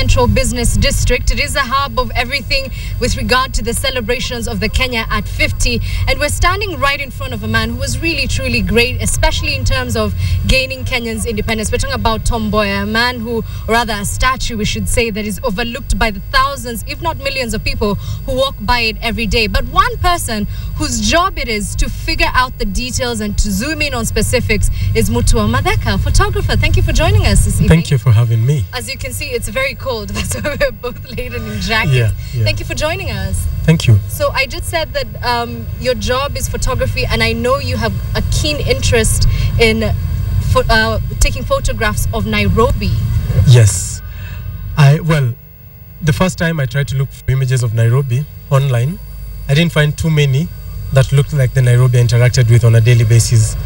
Central Business District. It is a hub of everything with regard to the celebrations of the Kenya at 50. And we're standing right in front of a man who was really, truly great, especially in terms of gaining Kenyan's independence. We're talking about Tom Mboya, a man who, or rather a statue, we should say, that is overlooked by the thousands, if not millions of people who walk by it every day. But one person whose job it is to figure out the details and to zoom in on specifics is Mutua Matheka, photographer. Thank you for joining us this evening. Thank you for having me. As you can see, it's very cold. That's why we're both laden in jackets. Yeah. Thank you for joining us. Thank you. So I just said that your job is photography, and I know you have a keen interest in taking photographs of Nairobi. Yes. Well, the first time I tried to look for images of Nairobi online, I didn't find too many that looked like the Nairobi I interacted with on a daily basis.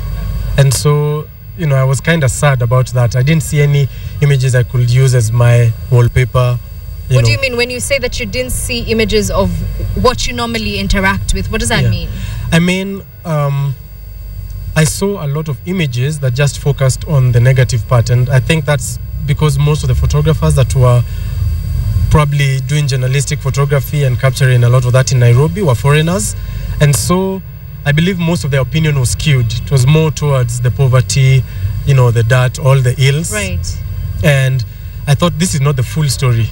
And so, you know, I was kind of sad about that. I didn't see any images I could use as my wallpaper. What do you mean when you say that you didn't see images of what you normally interact with? What does that mean? I mean, I saw a lot of images that just focused on the negative part. And I think that's because most of the photographers that were probably doing journalistic photography and capturing a lot of that in Nairobi were foreigners. And so I believe most of their opinion was skewed. It was more towards the poverty, you know, the dirt, all the ills. Right. And I thought this is not the full story.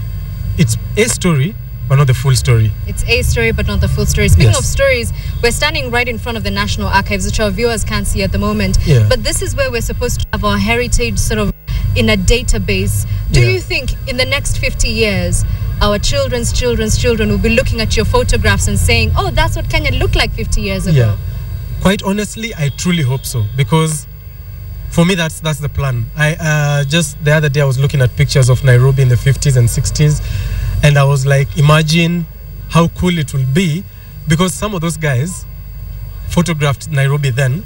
It's a story, but not the full story. It's a story, but not the full story. Speaking of stories, we're standing right in front of the National Archives, which our viewers can't see at the moment. Yeah. But this is where we're supposed to have our heritage sort of in a database. Do you think in the next 50 years, our children's children will be looking at your photographs and saying, oh, that's what Kenya looked like 50 years ago? Yeah. Quite honestly, I truly hope so, because for me, that's the plan. I just the other day I was looking at pictures of Nairobi in the 50s and 60s, and I was like, imagine how cool it will be, because some of those guys photographed Nairobi then.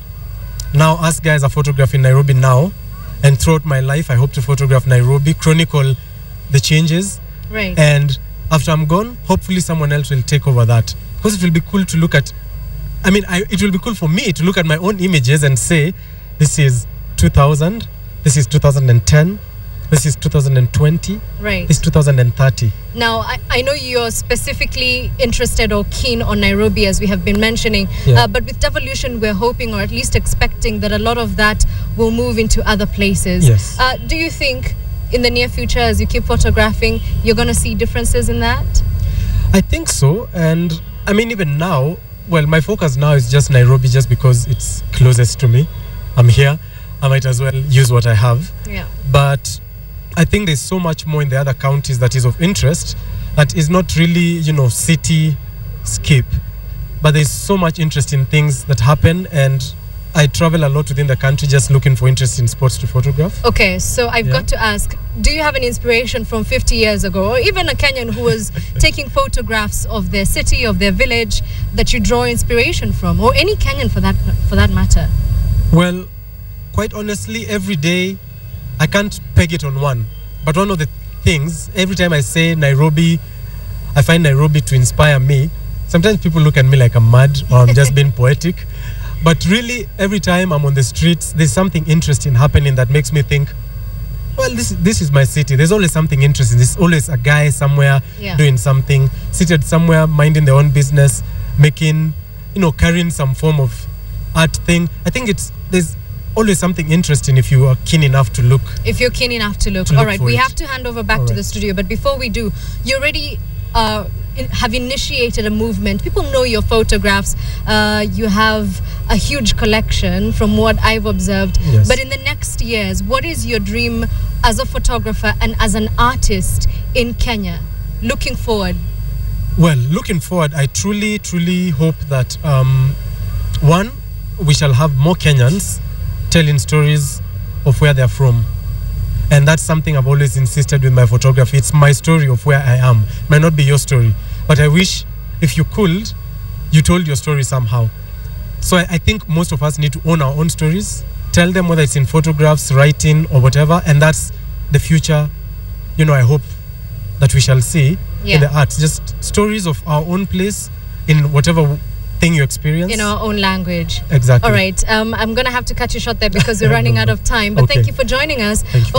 Now us guys are photographing Nairobi now, and throughout my life I hope to photograph Nairobi, chronicle the changes. Right. And after I'm gone, hopefully someone else will take over that, because it will be cool to look at. I mean, it will be cool for me to look at my own images and say, this is 2000, this is 2010, this is 2020, right, this is 2030. Now, I know you're specifically interested or keen on Nairobi, as we have been mentioning, but with devolution, we're hoping, or at least expecting, that a lot of that will move into other places. Yes. Do you think in the near future, as you keep photographing, you're going to see differences in that? I think so. And I mean, even now, well, my focus now is just Nairobi, just because it's closest to me. I'm here. I might as well use what I have. Yeah. But I think there's so much more in the other counties that is of interest, that is not really, you know, cityscape. But there's so much interesting things that happen, and I travel a lot within the country just looking for interesting spots to photograph. Okay, so I've got to ask, do you have an inspiration from 50 years ago, or even a Kenyan who was taking photographs of their city, of their village, that you draw inspiration from, or any Kenyan for that matter? Well, quite honestly, every day I can't peg it on one. But one of the things, every time I say Nairobi, I find Nairobi to inspire me. Sometimes people look at me like I'm mad, or I'm just being poetic. But really, every time I'm on the streets, there's something interesting happening that makes me think, well, this is my city. There's always something interesting. There's always a guy somewhere doing something, seated somewhere, minding their own business, making, you know, carrying some form of art thing. I think there's always something interesting if you are keen enough to look. If you're keen enough to look. All right, we have to hand over back to the studio. But before we do, you already have initiated a movement. People know your photographs. You have a huge collection from what I've observed. Yes. But in the next years, what is your dream as a photographer and as an artist in Kenya, looking forward? Well, looking forward, I truly, truly hope that, one, we shall have more Kenyans telling stories of where they're from. And that's something I've always insisted with my photography. It's my story of where I am. It might not be your story, but I wish if you could, you told your story somehow. So I think most of us need to own our own stories, tell them, whether it's in photographs, writing, or whatever. And that's the future, you know, I hope that we shall see in the arts. Just stories of our own place in whatever thing you experience. In our own language. Exactly. All right. I'm going to have to cut you short there because we're running out of time. But thank you for joining us. Thank you.